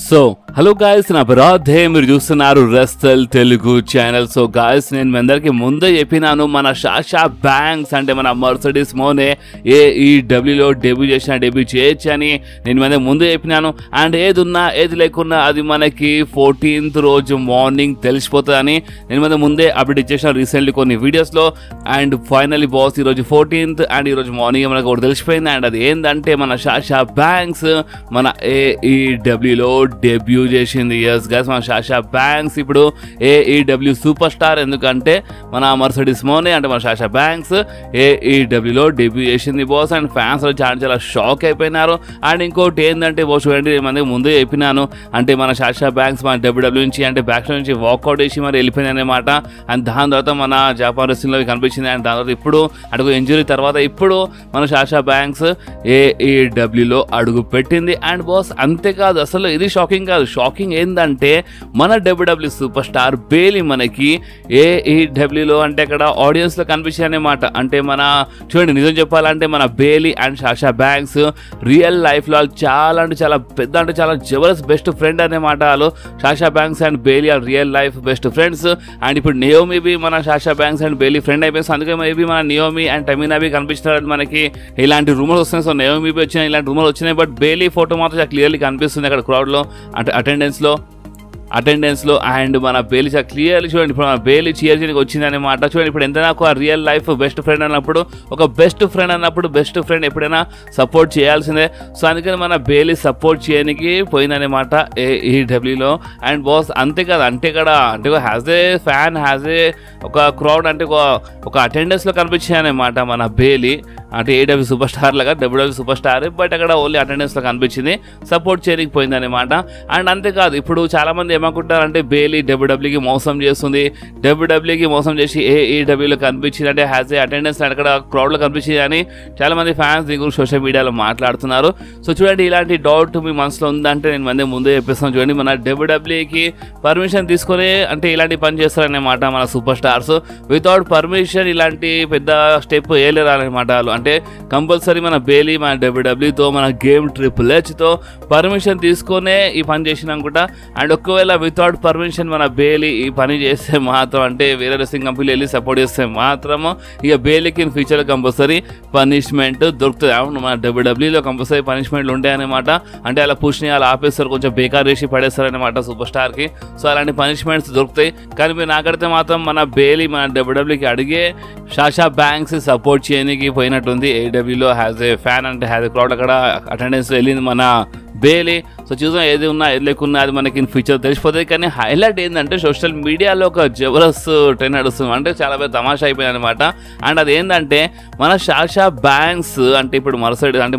So hello guys, నా బరాధే మీరు చూస్తున్నారు wrestle Telugu channel. So guys, నేను మీ అందరికి ముందే చెప్పినాను, మన సాషా బ్యాంక్స్ అంటే మన మర్సిడీస్ మోనే AEWలో డెబ్యూ చేయొచ్చు అని నేను మన ముందే చెప్పినాను. అండ్ ఏది ఉన్నా ఏది లేకున్నా అది మనకి 14th రోజు మార్నింగ్ తెలిసిపోతుందని నేను మన ముందే అప్డేట్ ఇచ్చేసిన రీసెంట్లీ కొన్ని వీడియోస్లో. అండ్ ఫైనల్లీ బాస్ ఈరోజు 14th అండ్ ఈరోజు మార్నింగ్ మనకు ఒకటి తెలిసిపోయింది. అండ్ అది ఏంటంటే మన సాషా బ్యాంక్స్ మన AEWలో డెబ్యూ చేసింది. ఎస్ గైస్, మన సాషా బ్యాంక్స్ ఇప్పుడు AEW సూపర్ స్టార్. ఎందుకంటే మన మర్సిడీస్ మోనే అంటే మన సాషా బ్యాంక్స్ AEWలో డెబ్యూ చేసింది బాస్. అండ్ ఫ్యాన్స్ చాలా షాక్ అయిపోయినారు. అండ్ ఇంకోటి ఏంటంటే బాస్, చూడండి మనకి ముందే చెప్పినాను, అంటే మన సాషా బ్యాంక్స్ మన WWE నుంచి అంటే బ్యాక్ నుంచి వాక్అవుట్ చేసి మరి వెళ్ళిపోయింది అనమాట. అండ్ దాని తర్వాత మన జపాన్ రెస్లింగ్లో కనిపించింది. అండ్ దాని తర్వాత ఇప్పుడు అడుగు ఇంజురీ తర్వాత ఇప్పుడు మన సాషా బ్యాంక్స్ AEWలో అడుగు పెట్టింది. అండ్ బాస్ అంతేకాదు, అసలు ఇది షాకింగ్ కాదు. షాకింగ్ ఏంటంటే మన WWE సూపర్ స్టార్ బేలీ మనకి AEWలో అంటే అక్కడ ఆడియన్స్లో కనిపించాయి అనమాట. అంటే మన చూడండి, నిజం చెప్పాలంటే మన బేలీ అండ్ సాషా బ్యాంక్స్ రియల్ లైఫ్లో చాలా అంటే చాలా పెద్ద అంటే చాలా జబర్దస్త్ బెస్ట్ ఫ్రెండ్ అనమాట. వాళ్ళు Sasha Banks and Bayley are real life best friends. And ఇప్పుడు నియోమి బి మన Sasha Banks and Bayley friend అయిపోయింది. అందుకే మేబీ మన నియోమి అండ్ టమీనా బి కనిపిస్తున్నారు మనకి. ఇలాంటి రూమర్స్ వస్తున్నాయి. సో నియోమి బి వచ్చినాయి, ఇలాంటి రూమర్స్ వచ్చినాయి. బట్ బేలీ ఫోటో మాత్రం చాలా క్లియర్లీ కనిపిస్తుంది అక్కడ క్రౌడ్లో అంటే అటెండెన్స్లో. అండ్ మన బేలీ చాలా క్లియర్లీ చూడండి, ఇప్పుడు మన బేలీ చీర్ చేయడానికి వచ్చింది అనమాట. చూడండి, ఇప్పుడు ఎంత నాకు ఆ రియల్ లైఫ్ బెస్ట్ ఫ్రెండ్ అన్నప్పుడు, ఒక బెస్ట్ ఫ్రెండ్ ఎప్పుడైనా సపోర్ట్ చేయాల్సిందే. సో అందుకని మన బేలీ సపోర్ట్ చేయడానికి పోయిందనమాట AEWలో. అండ్ బాస్ అంతేకాదు, అంటే ఇక్కడ అంటే హ్యాజ్ ఏ ఫ్యాన్ ఒక క్రౌడ్ అంటే ఒక అటెండెన్స్లో కనిపించాయి అనమాట మన బేలీ. అంటే AEW సూపర్ స్టార్ లాగా WWE సూపర్ స్టార్, బట్ అక్కడ ఓన్లీ అటెండెన్స్లో కనిపించింది, సపోర్ట్ చేయడానికి పోయిందనమాట. అండ్ అంతేకాదు, ఇప్పుడు చాలామంది ఏమనుకుంటారంటే బేలీ WWEకి మోసం చేస్తుంది, WWEకి మోసం చేసి AEWలో కనిపించింది అంటే హ్యాజ్ ఏ అటెండెన్స్ అక్కడ క్రౌడ్లో కనిపించింది అని చాలామంది ఫ్యాన్స్ దీని గురించి సోషల్ మీడియాలో మాట్లాడుతున్నారు. సో చూడండి, ఇలాంటి డౌట్ మీ మనసులో ఉందంటే నేను ముందే చెప్పేస్తాను. చూడండి, మన WWEకి పర్మిషన్ తీసుకొని అంటే ఇలాంటి పని చేస్తారనమాట మన సూపర్ స్టార్స్. వితౌట్ పర్మిషన్ ఇలాంటి పెద్ద స్టెప్ వేయలేరు అనమాట వాళ్ళు. అంటే కంపల్సరీ మన బేలీ మన WWEతో మన గేమ్ Triple Hతో పర్మిషన్ తీసుకొనే ఈ పని చేసిన అనుకుంటా. అండ్ ఒకవేళ వితౌట్ పర్మిషన్ మన బేలీ ఈ పని చేస్తే మాత్రం అంటే వేరే రెస్లింగ్ కంపెనీలు వెళ్ళి సపోర్ట్ చేస్తే మాత్రము ఇక బేలీకి ఇన్ ఫ్యూచర్లో కంపల్సరీ పనిష్మెంట్ దొరుకుతుంది. అవును, మన WWEలో కంపల్సరీ పనిష్మెంట్లు ఉంటాయన్నమాట. అంటే అలా పుష్ని అలా ఆపేస్తారు, కొంచెం బేకార్ చేసి పడేస్తారనమాట సూపర్ స్టార్కి. సో అలాంటి పనిష్మెంట్స్ దొరుకుతాయి. కానీ మీరు నాకడితే మాత్రం మన బేలీ మన WWEకి అడిగే సాషా బ్యాంక్స్ సపోర్ట్ చేయడానికి పోయినట్టుంది AEWలో హ్యాజ్ ఏ ఫ్యాన్ అంటే హ్యాజ్ ఏ క్రౌడ్ అక్కడ అటెండెన్స్ వెళ్ళింది మన బేలీ. సో చూసాం, ఏది ఉన్నా ఏది లేకున్నా అది మనకి ఇన్ ఫ్యూచర్ తెలిసిపోతుంది. కానీ హైలైట్ ఏంటంటే సోషల్ మీడియాలో ఒక జబర్దస్త్ ట్రెండ్ నడుస్తుంది, అంటే చాలా పెద్ద తమాషా అయిపోయింది అనమాట. అండ్ అది ఏంటంటే మన సాషా బ్యాంక్స్ అంటే ఇప్పుడు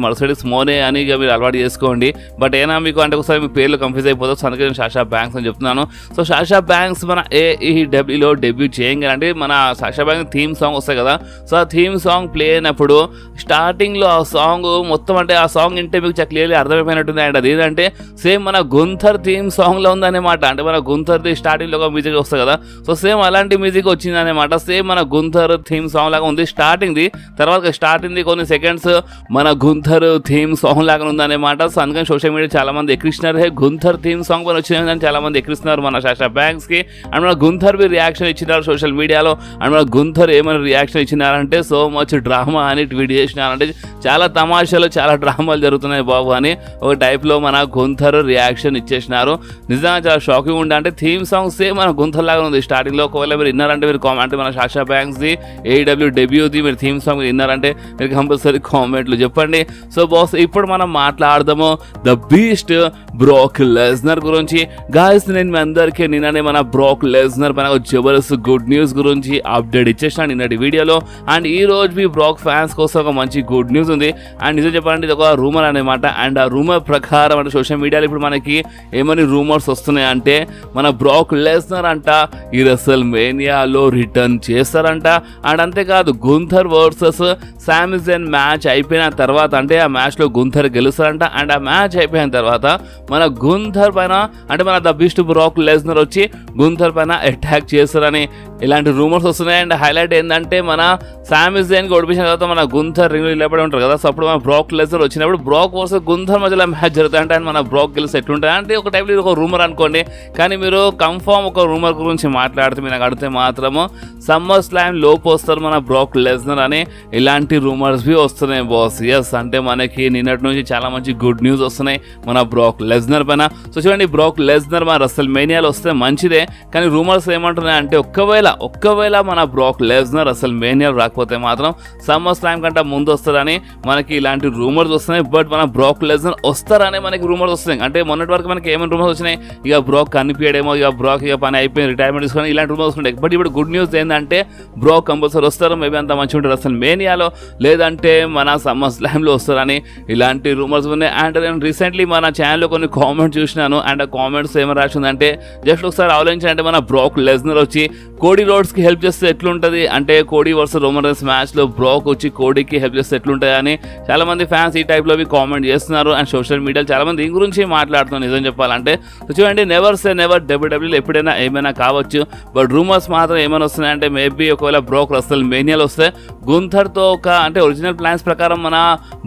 మర్సిడీస్ మోనే అని ఇక మీరు అలవాటు చేసుకోండి. బట్ ఏనా మీకు అంటే ఒకసారి మీ పేర్లు కన్ఫ్యూజ్ అయిపోతుంది. అందుకే నేను సాషా బ్యాంక్స్ అని చెప్తున్నాను. సో సాషా బ్యాంక్స్ మన AEWలో డెబ్యూ చేయంగా అంటే మన సాషా బ్యాంక్స్ థీమ్ సాంగ్ వస్తాయి కదా. సో ఆ థీమ్ సాంగ్ ప్లే అయినప్పుడు స్టార్టింగ్లో ఆ సాంగ్ మొత్తం అంటే ఆ సాంగ్ వింటే మీకు చాలా క్లియర్లీ అర్థమైపోయినట్టుంది. అండ్ అది ఏంటంటే సేమ్ మన గుంథర్ థీమ్ సాంగ్లో ఉందన్నమాట. అంటే మన గుంథర్ది స్టార్టింగ్లో ఒక మ్యూజిక్ వస్తుంది కదా, సో సేమ్ అలాంటి మ్యూజిక్ వచ్చిందనమాట. సేమ్ మన గుంథర్ థీమ్ సాంగ్ లాగా ఉంది స్టార్టింగ్ది. తర్వాత స్టార్టింగ్ది కొన్ని సెకండ్స్ మన గుంథర్ థీమ్ సాంగ్ లాగా ఉందన్నమాట. సో అందుకని సోషల్ మీడియా చాలా మంది ఎక్కిస్తున్నారు, గుంథర్ థీమ్ సాంగ్ పని వచ్చిందని చాలా మంది ఎక్కిస్తున్నారు మన సాషా బ్యాంక్స్కి. అండ్ మన గుంథర్ బి రియాక్షన్ ఇచ్చినారు సోషల్ మీడియాలో. అండ్ మన గుంథర్ ఏమైనా రియాక్షన్ ఇచ్చినారంటే సో మచ్ డ్రామా అని ట్వీట్ చేసినారంటే చాలా తమాషాలు చాలా డ్రామాలు జరుగుతున్నాయి బాబు అని ఒక టైప్లో మన గుంథర్ రియాక్షన్ ఇచ్చేసినారు. నిజంగా చాలా షాకింగ్ ఉండే, అంటే థీమ్ సాంగ్ సేమ్ మన గుంథర్ లాగా ఉంది స్టార్టింగ్లో. ఒకవేళ మీరు విన్నారంటే మీరు అంటే మన సాషా బ్యాంక్స్ది AEW డెబ్యూది మీరు థీమ్ సాంగ్ విన్నారంటే మీరు కంపల్సరీ కామెంట్లు చెప్పండి. సో బాస్, ఇప్పుడు మనం మాట్లాడదాము ద బీస్ట్ బ్రాక్ లెస్నర్ గురించి. గాయస్, నేను మీ అందరికీ నిన్ననే మన బ్రాక్ లెస్నర్ పైన జబర్దస్త్ గుడ్ న్యూస్ గురించి అప్డేట్ ఇచ్చేసాను నిన్నటి వీడియోలో. అండ్ ఈ రోజు మీ బ్రాక్ ఫ్యాన్స్ కోసం ఒక మంచి గుడ్ న్యూస్ ఉంది. అండ్ నిజం చెప్పాలంటే ఇది ఒక రూమర్ అనమాట. అండ్ ఆ రూమర్ ప్రకారం అంటే సోషల్ మీడియాలో ఇప్పుడు మనకి ఏమని రూమర్స్ వస్తున్నాయి అంటే మన బ్రాక్ లెస్నర్ అంట ఈ రెసల్మేనియాలో రిటర్న్ చేస్తారంట. అండ్ అంతేకాదు గుంథర్ వర్సెస్ సామి జైన్ మ్యాచ్ అయిపోయిన తర్వాత అంటే ఆ మ్యాచ్లో గుంథర్ గెలుస్తారంట. అండ్ ఆ మ్యాచ్ అయిపోయిన తర్వాత మన గుంథర్ పైన అంటే మన ద బీస్ట్ బ్రాక్ లెస్నర్ వచ్చి గుంథర్ పైన అటాక్ చేస్తారని ఇలాంటి రూమర్స్ వస్తున్నాయి. అండ్ హైలైట్ ఏంటంటే మన సామి జైన్ ఓడిపించిన తర్వాత మన గుంథర్ రింగ్ నిలబడి ఉంటారు కదా, సో అప్పుడు మన బ్రాక్ లెస్నర్ వచ్చినప్పుడు బ్రాక్ వర్సెస్ గుంథర్ మధ్యలో మ్యాచ్ జరుగుతుంది అంటే మన బ్రాక్ గెలిసి ఎట్లుంటుంది అంటే ఒక టైప్లో ఇది ఒక రూమర్ అనుకోండి. కానీ మీరు కన్ఫర్మ్ ఒక రూమర్ గురించి మాట్లాడితే మీరు అడిగితే మాత్రము సమ్మర్ స్లామ్ లోపు వస్తారు మన బ్రాక్ లెస్నర్ అని ఇలాంటి రూమర్స్ బి వస్తున్నాయి బాస్. ఎస్, అంటే మనకి నిన్నటి నుంచి చాలా మంచి గుడ్ న్యూస్ వస్తున్నాయి మన బ్రాక్ లెస్నర్ పైన. సో చూడండి, బ్రాక్ లెస్నర్ మన రసల్ మేనియాలో వస్తే మంచిదే, కానీ రూమర్స్ ఏమంటున్నాయి అంటే ఒక్కవేళ మన బ్రాక్ లెస్నర్ రసల్ మేనియాలో రాకపోతే మాత్రం సమ్మర్ స్లామ్ కంటే ముందు వస్తారని మనకి ఇలాంటి రూమర్స్ వస్తున్నాయి. బట్ మన బ్రాక్ లెస్నర్ వస్తారని మనకి రూమర్స్ వస్తున్నాయి. అంటే మొన్నటి వరకు మనకి ఏమైనా రూమర్స్ వచ్చినాయి, ఇక బ్రాక్ కనిపించడేమో, ఇక బ్రాక్ ఇక పని అయిపోయింది, రిటైర్మెంట్ తీసుకొని ఇలాంటి రూమర్స్ ఉంటాయి. బట్ ఇప్పుడు గుడ్ న్యూస్ ఏంటంటే బ్రాక్ కంపల్సరీ వస్తారు, మేబీ అంత మంచిగా ఉంటుంది రసల్ మేనియాలో, లేదంటే మన సమ్మర్ స్లామ్లో వస్తారని ఇలాంటి రూమర్స్ ఉన్నాయి. అండ్ నేను రీసెంట్లీ మన ఛానల్లో కొన్ని కామెంట్స్ చూసినాను. అండ్ ఆ కామెంట్స్ ఏమైనా రాసిందంటే జస్ట్ ఒకసారి ఆలోచించండి, మన బ్రాక్ లెస్నర్ వచ్చి కోడీ రోడ్స్కి హెల్ప్ చేస్తే ఎట్లుంటుంది, అంటే కోడీ వర్సెస్ రోమన్ రైన్స్ మ్యాచ్లో బ్రాక్ వచ్చి కోడీకి హెల్ప్ చేస్తే ఎట్లుంటుంది అని చాలా మంది ఫ్యాన్స్ ఈ టైప్లో కామెంట్ చేస్తున్నారు. అండ్ సోషల్ మీడియాలో చాలా మంది దీని గురించి మాట్లాడుతున్నారు. నిజం చెప్పాలంటే చూడండి, నెవర్ సే నెవర్, డబ్ల్యూడబ్ల్యూలో ఎప్పుడైనా ఏమైనా కావచ్చు. బట్ రూమర్స్ మాత్రం ఏమైనా వస్తున్నాయంటే మేబీ ఒకవేళ బ్రాక్ రసల్ మేనియాలో వస్తే గుంథర్తో అంటే ఒరిజినల్ ప్లాన్స్ ప్రకారం మన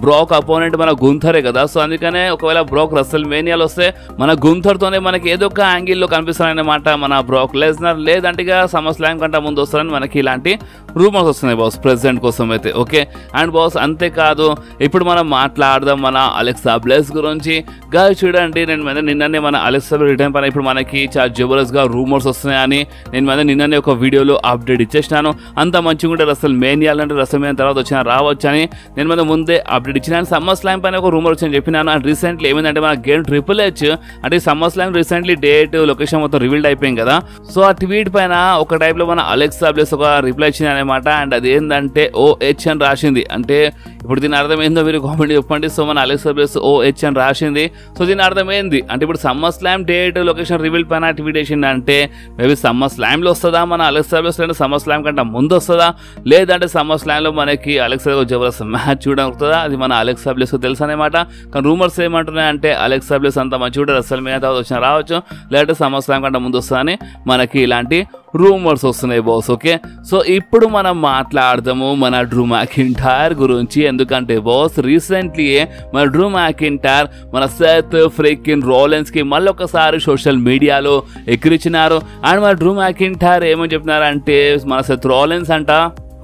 బ్రాక్ అపోనెంట్ మన గుంథరే కదా, సో అందుకనే ఒకవేళ బ్రాక్ రసల్ మేనియాలో వస్తే మన గుంథర్తోనే మనకి ఏదో ఒక యాంగిల్లో కనిపిస్తారన్నమాట మన బ్రాక్ లెస్నర్, లేదంటే సమ్మర్ స్లామ్ కంటే ముందు వస్తారని మనకి ఇలాంటి రూమర్స్ వస్తున్నాయి బాస్ ప్రెసిడెంట్ కోసం అయితే. ఓకే, అండ్ బాస్ అంతేకాదు, ఇప్పుడు మనం మాట్లాడదాం మన అలెక్సా బ్లెస్ గురించి. గాయస్ చూడండి, నేను నిన్ననే మన అలెక్సా రిటర్న్ పైన ఇప్పుడు మనకి చాలా జబర్దస్త్గా రూమర్స్ వస్తున్నాయని నేను నిన్ననే ఒక వీడియోలో అప్డేట్ ఇచ్చేసినాను. అంత మంచిగా ఉంటే రసల్ మేనియాలంటే రసల్ మేనియా తర్వాత వచ్చినా రావచ్చు అని నేను ముందే అప్డేట్ ఇచ్చినాను. సమ్మర్ స్లామ్ పైన ఒక రూమర్ వచ్చి చెప్పినాను. అండ్ రీసెంట్లీ ఏమైందంటే మన గేమ్ ట్రిపుల్ హెచ్ అంటే summer slam recently date location మొత్తం రివీల్డ్ అయిపోయింది కదా, సో ఆ ట్వీట్ పైన ఒక టైప్లో మన అలెక్సా బ్లెస్ ఒక రిప్లై ఇచ్చింది అనమాట. అండ్ అది ఏంటంటే OH అని రాసింది. అంటే ఇప్పుడు దీని అర్థం ఏందో మీరు కామెంట్ చెప్పండి. సో మన అలెక్సా బ్లెస్ OH అని రాసింది. సో దీని అర్థం ఏంది అంటే ఇప్పుడు summer slam date location reveal పైన ట్వీట్ చేసింది అంటే మేబీ సమ్మర్ స్లామ్లో వస్తుందా మన అలెక్సా బ్లెస్, అంటే సమ్మర్ స్లామ్ కంటే ముందు వస్తుందా, లేదంటే సమ్మర్ స్లామ్లో మనకి అలెక్సా జబర్దస్త్ మ్యాచ్ చూడగలుగుతుందా, అది మన అలెక్సా బ్లెస్ తెలుసు అనమాట. కానీ రూమర్స్ ఏమంటున్నాయంటే అలెక్సా బ్లెస్ అంత మంచిగా కూడా రసల్ మేనియా తర్వాత వచ్చినా రావచ్చు, లేదంటే సమ్మర్ స్లామ్ కంటే ముందు వస్తుందని మనకి ఇలాంటి రూమర్స్ వస్తున్నాయి బాస్. ఓకే, సో ఇప్పుడు మనం మాట్లాడదాము మన డ్రూ మ్యాకింటైర్ గురించి. ఎందుకంటే బాస్ రీసెంట్లీ మన డ్రూ మ్యాకింటైర్ మన సెత్ ఫ్రీకిన్ రోలెన్స్కి మళ్ళొకసారి సోషల్ మీడియాలో ఎక్కిరించినారు. అండ్ మన డ్రూ మ్యాకింటైర్ ఏమని చెప్పినారంటే మన సెత్ రోలెన్స్ అంట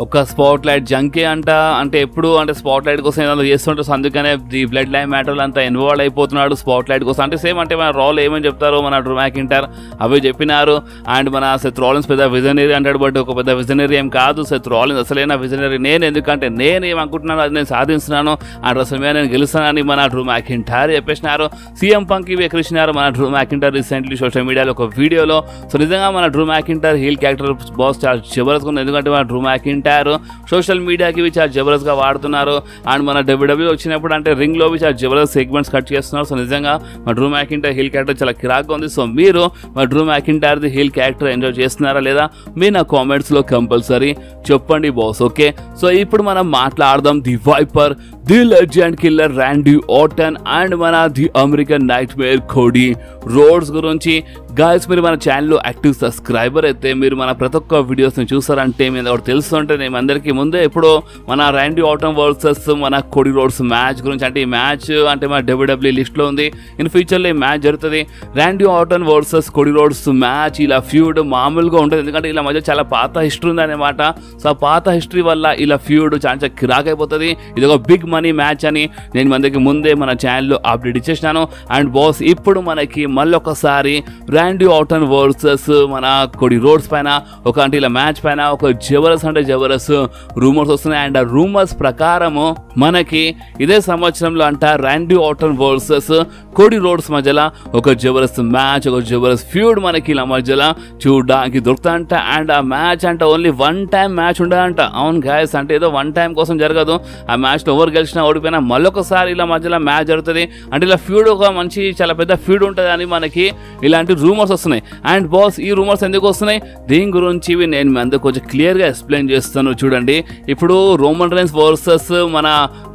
ఒక స్పాట్ లైట్ జంకే అంట, అంటే ఎప్పుడు అంటే స్పాట్ లైట్ కోసం ఏదైనా చేస్తుంటారు, సో అందుకనే ది బ్లడ్ లైన్ మ్యాటర్లు అంతా ఇన్వాల్వ్ అయిపోతున్నాడు స్పాట్ లైట్ కోసం. అంటే సేమ్ అంటే మన రాల్ ఏమని చెప్తారు మన డ్రూ మ్యాకింటైర్ అవే చెప్పినారు. అండ్ మన సెత్ రాలిన్స్ పెద్ద విజనరీ అంటాడు, బట్ ఒక పెద్ద విజనరీ ఏం కాదు సెత్ రాలిన్స్, అసలైన విజనరీ నేను. ఎందుకంటే నేను ఏమనుకుంటున్నాను అది నేను సాధిస్తున్నాను, అండ్ అసలు నేను గెలుస్తానని మన డ్రూ మ్యాకింటైర్ చెప్పేసినారు. సీఎం పంక్ ఇవి ఎక్కిరించినారు మన డ్రూ మ్యాకింటైర్ రీసెంట్లీ సోషల్ మీడియాలో ఒక వీడియోలో. సో నిజంగా మన Drew McIntyre heel character boss చాలా జబర్దస్త్ ఉంది. ఎందుకంటే మన డ్రూ మ్యాకింటైర్ సోషల్ మీడియాకి చాలా జబర్దస్త్గా వాడుతున్నారు. అండ్ మన డబ్ల్యూడబ్ల్యూ వచ్చినప్పుడు అంటే రింగ్లో చాలా జబర్దస్త్ సెగ్మెంట్స్ కట్ చేస్తున్నారు. సో నిజంగా మా డ్రూ మ్యాకింటైర్ హీల్ క్యారెక్టర్ చాలా కిరాక్గా ఉంది. సో మీరు మా డ్రూ మ్యాకింటైర్ది హీల్ క్యారెక్టర్ ఎంజాయ్ చేస్తున్నారా లేదా మీ నా కామెంట్స్లో కంపల్సరీ చెప్పండి బాస్. ఓకే, సో ఇప్పుడు మనం మాట్లాడదాం the Viper, the legend killer Randy Orton and మన the American nightmare Cody Rhodes గురించి. గాయస్ మీరు మన ఛానల్లో యాక్టివ్ సబ్స్క్రైబర్ అయితే మీరు మన ప్రతి ఒక్క వీడియోస్ని చూసారంటే మీరు ఒకటి తెలుస్తుంటే నేను అందరికీ ముందే ఇప్పుడు మన ర్యాండీ ఆర్టన్ వర్సెస్ మన కోడీ రోడ్స్ మ్యాచ్ గురించి, అంటే ఈ మ్యాచ్ అంటే మన డబ్ల్యూడబ్ల్యూ లిస్ట్లో ఉంది, ఇన్ ఫ్యూచర్లో ఈ మ్యాచ్ జరుగుతుంది. Randy Orton versus Cody roads match ఇలా ఫ్యూడ్ మామూలుగా ఉంటుంది, ఎందుకంటే ఇలా మధ్య చాలా పాత హిస్టరీ ఉంది అనమాట. సో ఆ పాత హిస్టరీ వల్ల ఇలా ఫ్యూడ్ చాలా కిరాక్ అయిపోతుంది. ఇది ఒక బిగ్ మనీ మ్యాచ్ అని నేను అందరికి ముందే మన ఛానల్లో అప్డేట్ ఇచ్చేసినాను. అండ్ బాస్ ఇప్పుడు మనకి మళ్ళొకసారి ర్యాండీ ఆర్టన్ వర్సెస్ మన కోడీ రోడ్స్ పైన ఒక అంటే ఇలా మ్యాచ్ పైన ఒక జబర్దస్త్ అంటే జబర్దస్త్ రూమర్స్ వస్తున్నాయి. అండ్ ఆ రూమర్స్ ప్రకారము మనకి ఇదే సంవత్సరంలో అంట Randy Orton versus Cody roads మధ్యలో ఒక జబర్దస్త్ మ్యాచ్, ఒక జబర్దస్త్ ఫ్యూడ్ మనకి ఇలా మధ్యలో చూడడానికి దొరుకుతాయంట. అండ్ ఆ మ్యాచ్ అంటే ఓన్లీ వన్ టైం మ్యాచ్ ఉండదంట. అవును గాయస్, అంటే ఏదో వన్ టైం కోసం జరగదు. ఆ మ్యాచ్లో ఎవరు గెలిచినా ఓడిపోయినా మళ్ళొకసారి ఇలా మధ్యలో మ్యాచ్ జరుగుతుంది. అంటే ఇలా ఫ్యూడ్ ఒక మంచి చాలా పెద్ద ఫ్యూడ్ ఉంటుంది అని మనకి ఇలాంటి రూమర్స్ వస్తున్నాయి. అండ్ బాస్ ఈ రూమర్స్ ఎందుకు వస్తున్నాయి దీని గురించి నేను మీ అందరికి కొంచెం క్లియర్గా ఎక్స్ప్లెయిన్ చేస్తాను. చూపిస్తాను చూడండి. ఇప్పుడు రోమన్ రైన్స్ వర్సెస్ మన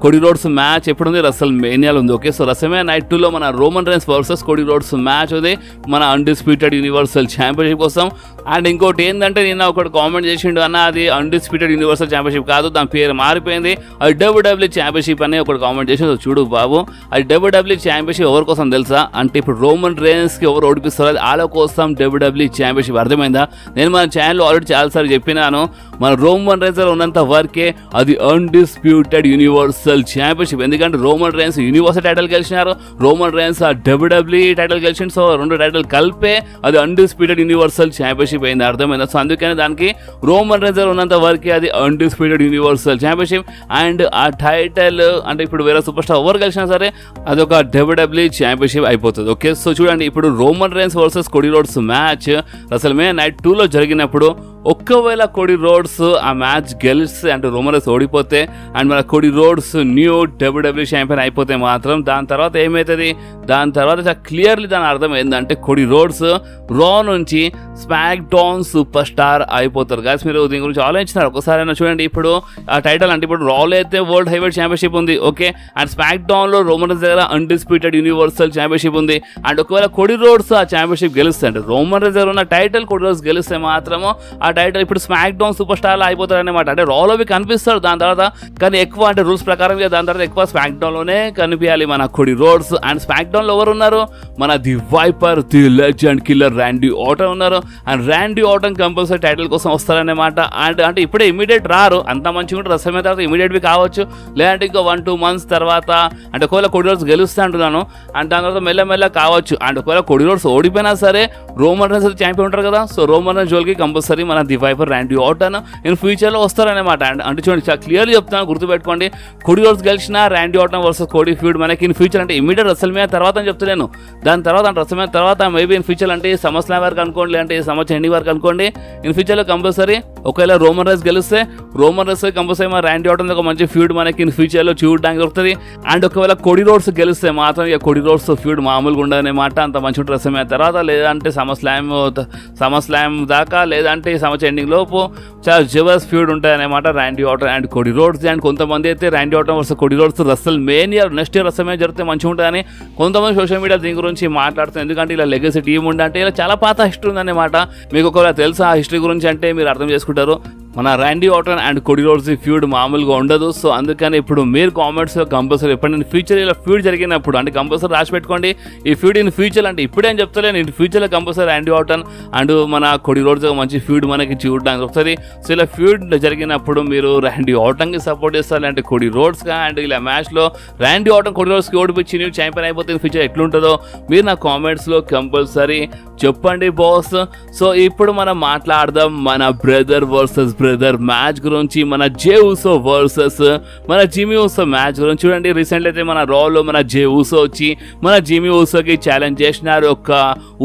కోడీ రోడ్స్ మ్యాచ్ ఎప్పుడుంది? రసల్ మేనియాలో ఉంది. ఓకే, సో రసల్మేనియా నైట్ 2లో మన Roman Reigns versus Cody roads match ఉంది మన అన్డిస్ప్యూటెడ్ యూనివర్సల్ ఛాంపియన్షిప్ కోసం. అండ్ ఇంకోటి ఏంటంటే నిన్న ఒకటి కామెంట్ చేసిండు అన్న, అది అన్డిస్ప్యూటెడ్ యూనివర్సల్ ఛాంపియన్షిప్ కాదు, దాని పేరు మారిపోయింది, అది WWE ఛాంపియన్షిప్ అని ఒకటి కామెంట్ చేసి చూడు బాబు, అది WWE ఛాంపియన్షిప్ ఎవరి కోసం తెలుసా అంటే ఇప్పుడు రోమన్ రైన్స్కి ఎవరు ఓడిపిస్తారో అది వాళ్ళ కోసం WWE ఛాంపియన్షిప్. అర్థమైందా? నేను మన ఛానల్లో ఆల్రెడీ చాలాసార్లు చెప్పినాను, మన రోమన్ రైన్స్ ఉన్నంత వరకే అది అన్డిస్ప్యూటెడ్ యూనివర్సల్ ఛాంపియన్షిప్. ఎందుకంటే రోమన్ రైన్స్ యూనివర్సల్ టైటిల్ గెలిచినారు, రోమన్ రైన్స్ ఆ WWE టైటిల్ గెలిచిండు. సో రెండు టైటిల్ కలిపే అది అన్డిస్ప్యూటెడ్ యూనివర్సల్ ఛాంపియన్షిప్ అయింది. అర్థమైందా? సో అందుకని దానికి రోమన్ రైన్స్ ఉన్నంత వరకే అది అన్డిస్ప్యూటెడ్ యూనివర్సల్ ఛాంపియన్షిప్. అండ్ ఆ టైటిల్ అంటే ఇప్పుడు వేరే సూపర్ స్టార్ ఎవరు గెలిచినా సరే అదొక WWE ఛాంపియన్షిప్ అయిపోతుంది. ఓకే, సో చూడండి ఇప్పుడు Roman Reigns versus Cody roads match రసల్మేనియా night 2లో జరిగినప్పుడు ఒక్కవేళ కోడీ రోడ్స్ ఆ మ్యాచ్ గెలిస్తే అంటే రోమన్ రైన్స్ ఓడిపోతే అండ్ మన Cody roads new WWE champion అయిపోతే మాత్రం దాని తర్వాత ఏమవుతుంది? దాని తర్వాత క్లియర్లీ దాని అర్థం ఏంటంటే కోడీ రోడ్స్ రా నుంచి స్మాక్ డౌన్ సూపర్ స్టార్ అయిపోతారు. గాయస్ మీరు దీని గురించి ఆలోచించినారు ఒకసారైనా చూడండి. ఇప్పుడు ఆ టైటిల్ అంటే ఇప్పుడు రాలో అయితే వరల్డ్ హెవీవెయిట్ ఛాంపియన్షిప్ ఉంది. ఓకే, అండ్ స్మాక్ డౌన్లో రోమన్ రైన్స్ దగ్గర అన్డిస్ప్యూటెడ్ యూనివర్సల్ ఛాంపియన్షిప్ ఉంది. అండ్ ఒకవేళ కోడీ రోడ్స్ ఆ ఛాంపియన్షిప్ గెలిస్తే అంటే రోమన్ రైన్స్ దగ్గర ఉన్న టైటిల్ కోడీ రోడ్స్ గెలిస్తే మాత్రము ఆ టైటిల్ ఇప్పుడు స్మాక్ డౌన్ సూపర్ స్టార్ అయిపోతారు అనమాట. అంటే రాలోవి కనిపిస్తారు దాని తర్వాత, కానీ ఎక్కువ అంటే రూల్స్ ప్రకారం దాని తర్వాత ఎక్కువ స్మాక్ డౌన్ లోనే కనిపించాలి మన Cody Rhodes. And SmackDown లో ఎవరు ఉన్నారు? మన the Viper, the legend killer Randy Orton ఉన్నారు. And Randy Orton compulsory title కోసం వస్తారనమాట. అండ్ అంటే ఇప్పుడే ఇమీడియట్ రారు, అంత మంచిగా ఉంటుంది రసమైన తర్వాత ఇమీడియట్ కావచ్చు, లేదంటే ఇంకా 1-2 months తర్వాత అంటే ఒకవేళ కోడీ రోడ్స్ గెలుస్తా అంటున్నాను అండ్ దాని తర్వాత మెల్లమెల్ల కావచ్చు. అండ్ ఒకవేళ కోడీ రోడ్స్ ఓడిపోయినా సరే రోమన్ రైన్స్ ఛాంపియన్ ఉంటారు కదా, సో రోమన్ రైన్స్ జోలికి కంపల్సరీ మన the Viper Randy Orton in ఫ్యూచర్లో వస్తారనమాట. అంటే చూడండి చాలా క్లియర్లీ చెప్తాను, గుర్తుపెట్టుకోండి. కోడీ రోడ్స్ గెలిచిన Randy Orton versus Cody feud మనకి ఇన్ ఫ్యూచర్ అంటే ఇమీడియట్ రసల్మేనియా తర్వాత అని చెప్తలేను, దాని తర్వాత అంటే రసల్మేనియా తర్వాత మేబీ ఇన్ ఫ్యూచర్ అంటే సమ్మర్ స్లామ్ వరకు అనుకోండి, లేదంటే సమ్మర్ ఎండింగ్ వరకు అనుకోండి. ఇన్ ఫ్యూచర్లో కంపల్సరీ ఒకవేళ రోమన్ రైన్స్ గెలిస్తే రోమన్ రైన్స్ కంపల్సరీ మన ర్యాండీ ఆర్టన్ ఒక మంచి ఫీడ్ మనకి ఇన్ ఫ్యూచర్లో చూడడానికి దొరుకుతుంది. అండ్ ఒకవేళ కోడీ రోడ్స్ గెలిస్తే మాత్రం ఇక కోడీ రోడ్స్ ఫీడ్ మామూలుగా ఉండదన్నమాట, అంత మంచి ఉంటుంది రసల్మేనియా తర్వాత, లేదంటే సమ్మర్ స్లామ్ దాకా, లేదంటే సమ్మర్ ఎండింగ్ లోపు చాలా జబర్దస్త్ ఫ్యూడ్ ఉంటాయి అనమాట Randy Orton and Cody Rhodes. And కొంతమంది అయితే Randy Orton versus Cody roads రసల్మేనియా next year రసల్మేనియా జరిగితే మంచిగా ఉంటుందని కొంతమంది సోషల్ మీడియా దీని గురించి మాట్లాడుతారు. ఎందుకంటే ఇలా లెగసీ టీం ఉండే అంటే ఇలా చాలా పాత హిస్టరీ ఉందన్నమాట. మీకు ఒకవేళ తెలుసా ఆ హిస్టరీ గురించి అంటే మీరు అర్థం చేసుకుంటారు. మన Randy Orton and Cody roads feud మామూలుగా ఉండదు. సో అందుకని ఇప్పుడు మీరు కామెంట్స్లో కంపల్సరీ ఎప్పుడైనా ఫ్యూచర్ ఇలా ఫ్యూడ్ జరిగినప్పుడు అంటే కంపల్సరీ రాసి పెట్టుకోండి ఈ ఫ్యూడ్ ఇన్ ఫ్యూచర్. అంటే ఇప్పుడేం చెప్తలేను, ఇన్ ఫ్యూచర్లో కంపల్సరీ ర్యాండీ ఆర్టన్ అండ్ మన కోడీ రోడ్స్ మంచి ఫ్యూడ్ మనకి చూడడానికి వస్తుంది. సో ఇలా ఫ్యూడ్ జరిగినప్పుడు మీరు ర్యాండీ ఆర్టన్కి సపోర్ట్ చేస్తారు, అంటే కోడీ రోడ్స్గా. అండ్ ఇలా మ్యాచ్లో ర్యాండీ ఆర్టన్ కోడీ రోడ్స్కి ఓడిపించి న్యూ ఛాంపియన్ అయిపోతే ఇన్ ఫ్యూచర్ ఎట్లుంటుందో మీరు నా కామెంట్స్లో కంపల్సరీ చెప్పండి బాస్. సో ఇప్పుడు మనం మాట్లాడదాం మన బ్రదర్ వర్సెస్ బ్రదర్ మ్యాచ్ గురించి, మన జే ఊసో వర్సెస్ మన జిమీ ఊసో మ్యాచ్ గురించి. చూడండి రీసెంట్లీ అయితే మన రాలో మన జే ఊసో వచ్చి మన జిమీ ఊసోకి ఛాలెంజ్ చేసినారు. ఒక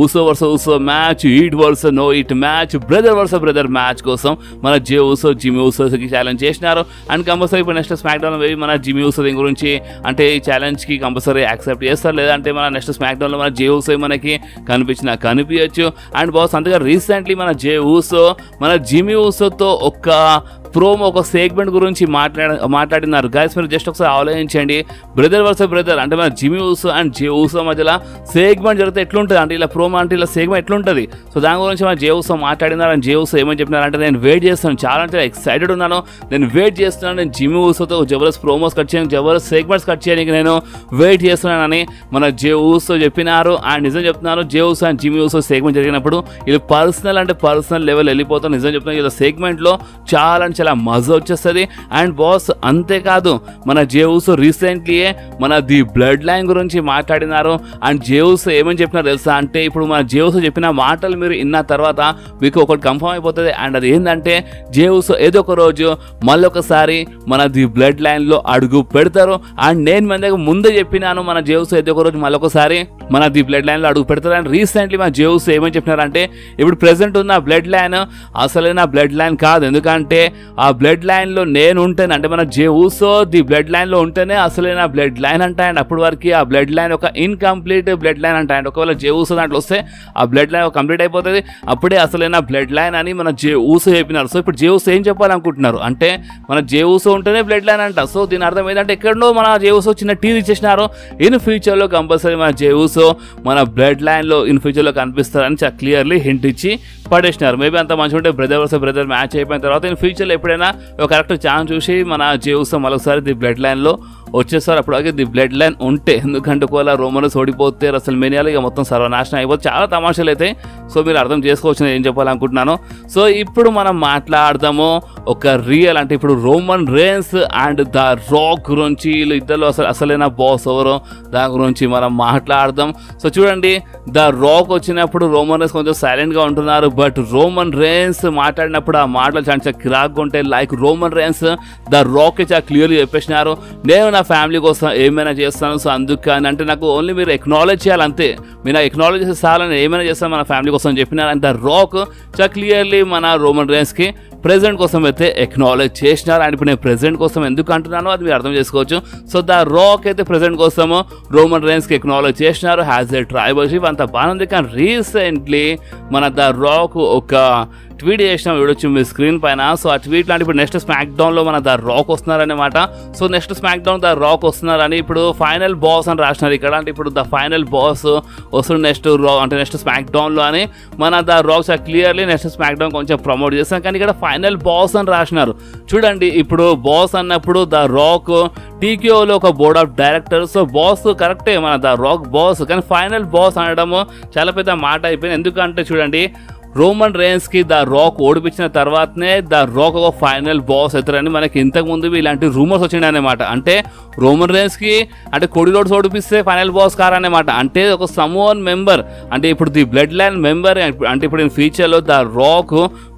Uso versus Uso match, yeet versus no yeet match, brother versus brother match కోసం మన జే ఊసో జిమీ ఊసోకి ఛాలెంజ్ చేసినారు. అండ్ కంపల్సరీ ఇప్పుడు నెక్స్ట్ స్మాక్ డౌన్ వేవి మన జిమీ ఊసో దీని గురించి అంటే ఈ ఛాలెంజ్కి కంపల్సరీ యాక్సెప్ట్ చేస్తారు, లేదంటే మన నెక్స్ట్ స్మాక్ డౌన్లో మన జే ఊసో మనకి కనిపించచ్చు. అండ్ బాస్ అంతగా రీసెంట్లీ మన జే ఊసో మన జిమీ ఊసోతో ఒక సెగ్మెంట్ గురించి మాట్లాడినారు. గైస్ మీరు జస్ట్ ఒకసారి ఆలోచించండి, బ్రదర్ వర్సెస్ బ్రదర్ అంటే మన జిమీ ఊసో అండ్ జే ఊసో మధ్యలో సెగ్మెంట్ జరిగితే ఎట్లుంటుంది అంటే ఇలా ప్రోమో అంటే ఇలా సెగ్మెంట్ ఎట్లుంటుంది. సో దాని గురించి మన జే ఊసో మాట్లాడినారు. అండ్ జే ఊసో ఏమని చెప్పినారంటే నేను వెయిట్ చేస్తాను, చాలా అంటే ఎక్సైటెడ్ ఉన్నాను, నేను వెయిట్ చేస్తున్నాను, నేను జిమీ ఊసోతో జబర్దస్త్ ప్రోమోస్ కట్ చేయడానికి జబర్దస్త్ సెగ్మెంట్స్ కట్ చేయడానికి నేను వెయిట్ చేస్తున్నానని మన జే ఊసో చెప్పినారు. అండ్ నిజం చెప్తున్నారు, జే ఊసో అండ్ జిమీ ఊసో సెగ్మెంట్ జరిగినప్పుడు ఇది పర్సనల్ లెవెల్ వెళ్ళిపోతాం. నిజం చెప్తున్నాను, ఇలా సెగ్మెంట్లో చాలా మజా వచ్చేస్తుంది. అండ్ బాస్ అంతేకాదు మన జే ఊసో రీసెంట్లీయే మన ది బ్లడ్ లైన్ గురించి మాట్లాడినారు. అండ్ జే ఊసో ఏమని చెప్పినారు తెలుసా అంటే ఇప్పుడు మన జే ఊసో చెప్పిన మాటలు మీరు విన్న తర్వాత మీకు ఒకటి కన్ఫర్మ్ అయిపోతుంది. అండ్ అది ఏంటంటే జే ఊసో ఏదో ఒక రోజు మళ్ళొకసారి మన ది బ్లడ్ లైన్లో అడుగు పెడతారు. అండ్ నేను మన దగ్గర ముందే చెప్పినాను మన జే ఊసో ఏదో ఒక రోజు మళ్ళొకసారి మన ది బ్లడ్ లైన్లో అడుగు పెడతారు. అండ్ రీసెంట్లీ మన జేవుస్ ఏమని చెప్పినారంటే ఇప్పుడు ప్రెసెంట్ ఉన్న బ్లడ్ లైన్ అసలైన బ్లడ్ లైన్ కాదు, ఎందుకంటే ఆ బ్లడ్ లైన్లో నేను ఉంటేనే, అంటే మన జేవుసో ది బ్లడ్ లైన్లో ఉంటేనే అసలైన బ్లడ్ లైన్ అంట. అండ్ అప్పటి వరకు ఆ బ్లడ్ లైన్ ఒక ఇన్కంప్లీట్ బ్లడ్ లైన్ అంట. అండ్ ఒకవేళ జేవుసో దాంట్లో వస్తే ఆ బ్లడ్ లైన్ కంప్లీట్ అయిపోతుంది, అప్పుడే అసలైన బ్లడ్ లైన్ అని మన జేవుసో చెప్పినారు. సో ఇప్పుడు జేవుసో ఏం చెప్పాలనుకుంటున్నారు అంటే మన జేవుసో ఉంటేనే బ్లడ్ లైన్ అంట. సో దీని అర్థం ఏంటంటే ఎక్కడో మన జేవుసో చిన్న టీవీ ఇచ్చేసినారు, ఇన్ ఫ్యూచర్లో కంపల్సరీ మన జేవుసో మన బ్లడ్ లైన్లో ఇన్ ఫ్యూచర్లో కనిపిస్తారని చాలా క్లియర్లీ హింట్ ఇచ్చి పడేసినారు. మేబీ అంత మంచిగా ఉంటే బ్రదర్ వర్సెస్ బ్రదర్ మ్యాచ్ అయిపోయిన తర్వాత ఇన్ ఫ్యూచర్లో ఎప్పుడైనా ఒక కరెక్ట్ ఛాన్స్ చూసి మన జేవుసో మరొకసారి ది బ్లడ్ లైన్లో వచ్చేస్తారు. అప్పుడు ది బ్లడ్ లైన్ ఉంటే, ఎందుకంటే ఒకవేళ రోమన్స్ ఓడిపోతే అసలు మెనియాలు ఇక మొత్తం సర్వనాశనం అయిపోతే చాలా తమాషాలు అయితే. సో మీరు అర్థం చేసుకోవచ్చు నేను ఏం చెప్పాలనుకుంటున్నాను. సో ఇప్పుడు మనం మాట్లాడదాము ఒక రియల్, అంటే ఇప్పుడు Roman rains and the rock గురించి, వీళ్ళు ఇద్దరు అసలైన బాస్ ఎవరో దాని గురించి మనం మాట్లాడదాం. సో చూడండి, ద రాక్ వచ్చినప్పుడు రోమన్ రేన్స్ కొంచెం సైలెంట్గా ఉంటున్నారు, బట్ రోమన్ రేన్స్ మాట్లాడినప్పుడు ఆ మాటలు చాలా కిరాక్గా ఉంటాయి. Like Roman rains the Rock చాలా క్లియర్గా చెప్పేసినారు, నేను నా ఫ్యామిలీ కోసం ఏమైనా చేస్తాను. సో అందుకని అంటే నాకు ఓన్లీ మీరు ఎక్నాలెడ్జ్ చేయాలి అంతే, మీరు నాకు ఎక్నాలెడ్జ్ చేస్తే చాలని ఏమైనా చేస్తాను మన ఫ్యామిలీ కోసం చెప్పినారు. అండ్ ద రాక్ చాలా క్లియర్లీ మన రోమన్ రేన్స్కి ప్రెజెంట్ కోసం అయితే ఎక్నాలెడ్జ్ చేసినారు. అండ్ ఇప్పుడు నేను ప్రెజెంట్ కోసం ఎందుకు అంటున్నానో అది మీరు అర్థం చేసుకోవచ్చు. సో ద రాక్ అయితే ప్రెజెంట్ కోసము రోమన్ రేన్స్కి ఎక్నాలెడ్జ్ చేసినారు హ్యాజ్ ఏ ట్రైబల్షిప్, అంత బాగుంది. కానీ రీసెంట్లీ మన ద రాక్ ఒక ట్వీట్ చేసిన చూడొచ్చు మీ స్క్రీన్ పైన. సో ఆ ట్వీట్ లాంటి ఇప్పుడు నెక్స్ట్ స్మాక్ డౌన్లో మన ద రాక్ వస్తున్నారనమాట. So next SmackDown the Rock వస్తున్నారని ఇప్పుడు ఫైనల్ బాస్ అని రాసినారు ఇక్కడ. అంటే ఇప్పుడు ద ఫైనల్ బాస్ వస్తుంది నెక్స్ట్ అంటే నెక్స్ట్ స్మాక్ డౌన్లో అని మన ద రాక్ చాలా క్లియర్లీ నెక్స్ట్ స్మాక్ డౌన్ కొంచెం ప్రమోట్ చేస్తాం, కానీ ఇక్కడ ఫైనల్ బాస్ అని రాసినారు. చూడండి, ఇప్పుడు బాస్ అన్నప్పుడు ద రాక్ టీకేఓలో ఒక board of director. So boss కరెక్టే, మన ద రాక్ బాస్, కానీ ఫైనల్ బాస్ అనడము చాలా పెద్ద మాట అయిపోయింది. ఎందుకంటే చూడండి, రోమన్ రేన్స్కి ద రాక్ ఓడిపించిన తర్వాతనే ద రాక్ ఒక ఫైనల్ బాస్ అవుతారని మనకి ఇంతకుముందు ఇలాంటి రూమర్స్ వచ్చినాయి అనమాట. అంటే రోమన్ రేన్స్కి అంటే కోడి రోడ్స్ ఓడిపిస్తే ఫైనల్ బాస్ కారన్నమాట. అంటే ఒక సమోన్ మెంబర్, అంటే ఇప్పుడు ది బ్లడ్ లైన్ మెంబర్, అంటే ఇప్పుడు ఇన్ ఫ్యూచర్లో ద రాక్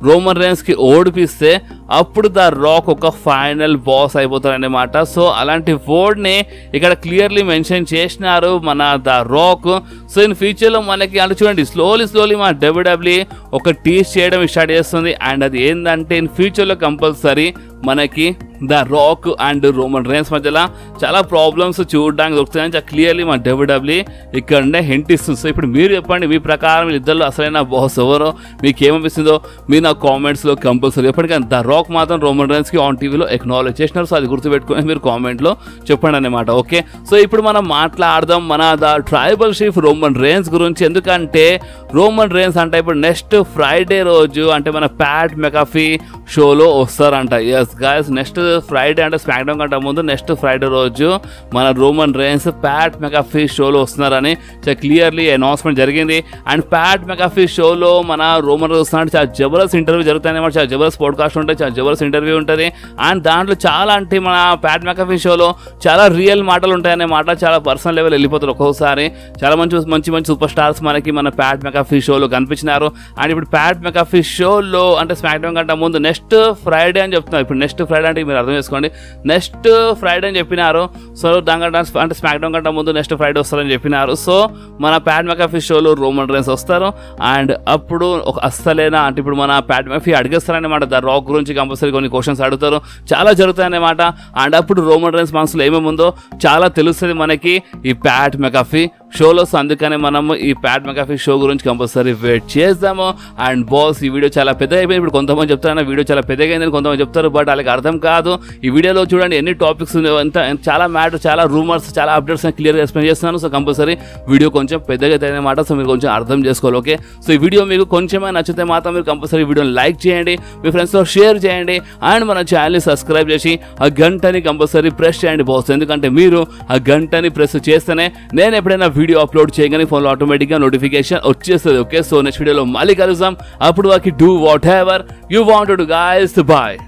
రోమన్ రేన్స్కి ఓడిపిస్తే అప్పుడు ద రాక్ ఒక ఫైనల్ బాస్ అయిపోతారన్నమాట. సో అలాంటి వర్డ్ని ఇక్కడ క్లియర్లీ మెన్షన్ చేసినారు మన ద రాక్. సో ఇన్ ఫ్యూచర్లో మనకి అంటే చూడండి, స్లోలీ మన WWE ఒక టీస్ చేయడం స్టార్ట్ చేస్తుంది. అండ్ అది ఏంటంటే ఇన్ ఫ్యూచర్లో కంపల్సరీ మనకి the rock and Roman rains మధ్యలో చాలా ప్రాబ్లమ్స్ చూడడానికి దొరుకుతాయని చాలా క్లియర్లీ మన WWE ఇక్కడనే హింట్ ఇస్తుంది. సో ఇప్పుడు మీరు చెప్పండి, మీ ప్రకారం ఇద్దరు అసలైన బాస్ ఎవరో మీకు ఏమనిపిస్తుందో మీరు నా కామెంట్స్లో కంపల్సరీ ఎప్పటికీ ద రాక్ మాత్రం రోమన్ రేన్స్కి ఆన్ టీవీలో ఎక్నాలెడ్జ్ చేసినారు. సో అది గుర్తుపెట్టుకుని మీరు కామెంట్లో చెప్పండి అన్నమాట. ఓకే, సో ఇప్పుడు మనం మాట్లాడదాం మన the tribal chief Roman rains గురించి. ఎందుకంటే రోమన్ రేన్స్ అంటే ఇప్పుడు నెక్స్ట్ ఫ్రైడే రోజు అంటే మన ప్యాట్ మెకాఫీ షోలో వస్తారంట. ఎస్ గాయస్, నెక్స్ట్ ఫ్రైడే అంటే స్మాక్ డౌన్ కంటే ముందు నెక్స్ట్ ఫ్రైడే రోజు మన రోమన్ రేన్స్ ప్యాట్ మెకాఫీ షోలో వస్తున్నారని చాలా క్లియర్లీ అనౌన్స్మెంట్ జరిగింది. అండ్ ప్యాట్ మెకాఫీ షోలో మన రోమన్ రేన్స్ వస్తున్నాడు, చాలా జబర్దస్త్ ఇంటర్వ్యూ జరుగుతాయి అన్నమాట. చాలా జబర్దస్త్ పాడ్కాస్ట్ ఉంటుంది, చాలా జబర్దస్త్ ఇంటర్వ్యూ ఉంటుంది. అండ్ దాంట్లో చాలా అంటే మన ప్యాట్ మెకాఫీ షోలో చాలా రియల్ మాటలు ఉంటాయన్నమాట. చాలా పర్సనల్ లెవెల్ వెళ్ళిపోతారు ఒక్కొక్కసారి. చాలా మంచి సూపర్ స్టార్స్ మనకి మన ప్యాట్ మెకాఫీ షోలో కనిపించినారు. అండ్ ఇప్పుడు ప్యాట్ మెకాఫీ షోలో అంటే స్మాక్ డౌన్ కంటే ముందు నెక్స్ట్ ఫ్రైడే అని చెప్తున్నారు. ఇప్పుడు నెక్స్ట్ ఫ్రైడే అంటే మీరు అర్థం చేసుకోండి, నెక్స్ట్ ఫ్రైడే అని చెప్పినారు. సో దానికంటే అంటే స్మాక్ డౌన్ కంటే ముందు నెక్స్ట్ ఫ్రైడే వస్తారని చెప్పినారు. సో మన ప్యాట్ మెకాఫీ షోలో రోమన్ రేన్స్ వస్తారు. అండ్ అప్పుడు ఒక అస్సలేనా అంటే ఇప్పుడు మన ప్యాట్ మెకాఫీ అడిగేస్తారనమాట. ద రాక్ గురించి కంపల్సరీ కొన్ని క్వశ్చన్స్ అడుగుతారు, చాలా జరుగుతాయన్నమాట. అండ్ అప్పుడు రోమన్ రేన్స్ మనసులో ఏమేమి ఉందో చాలా తెలుస్తుంది మనకి ఈ ప్యాట్ మెకాఫీ షోలో. సో అందుకనే మనము ఈ ప్యాట్ మెకాఫీ షో గురించి కంపల్సరీ వెయిట్ చేద్దాము. అండ్ బాస్, ఈ వీడియో చాలా పెద్దగా అయిపోయింది. ఇప్పుడు కొంతమంది చెప్తారు వీడియో చాలా పెద్దగా అయిందని కొంతమంది చెప్తారు, బట్ వాళ్ళకి అర్థం కాదు. ఈ వీడియోలో చూడండి ఎన్ని టాపిక్స్ ఉన్నాయో, చాలా మ్యాటర్, చాలా రూమర్స్, చాలా అప్డేట్స్ క్లియర్గా ఎక్స్ప్లెయిన్ చేస్తున్నాను. సో కంపల్సరీ వీడియో కొంచెం పెద్దగా అయితే అన్నమాట. సో మీరు కొంచెం అర్థం చేసుకోవాలి. ఓకే, సో ఈ వీడియో మీకు కొంచెమే నచ్చితే మాత్రం మీరు కంపల్సరీ వీడియోని లైక్ చేయండి, మీ ఫ్రెండ్స్తో షేర్ చేయండి. అండ్ మన ఛానల్ని సబ్స్క్రైబ్ చేసి ఆ గంటని కంపల్సరీ ప్రెస్ చేయండి బాస్. ఎందుకంటే మీరు ఆ గంటని ప్రెస్ చేస్తేనే నేను ఎప్పుడైనా వీడియో అప్లోడ్ చేయగానే ఫోన్లో ఆటోమేటిక్గా నోటిఫికేషన్ వచ్చేస్తుంది. ఓకే, సో నెక్స్ట్ వీడియోలో మళ్ళీ కలుద్దాం. అప్పుడు వాకి do whatever you want to guys. Bye.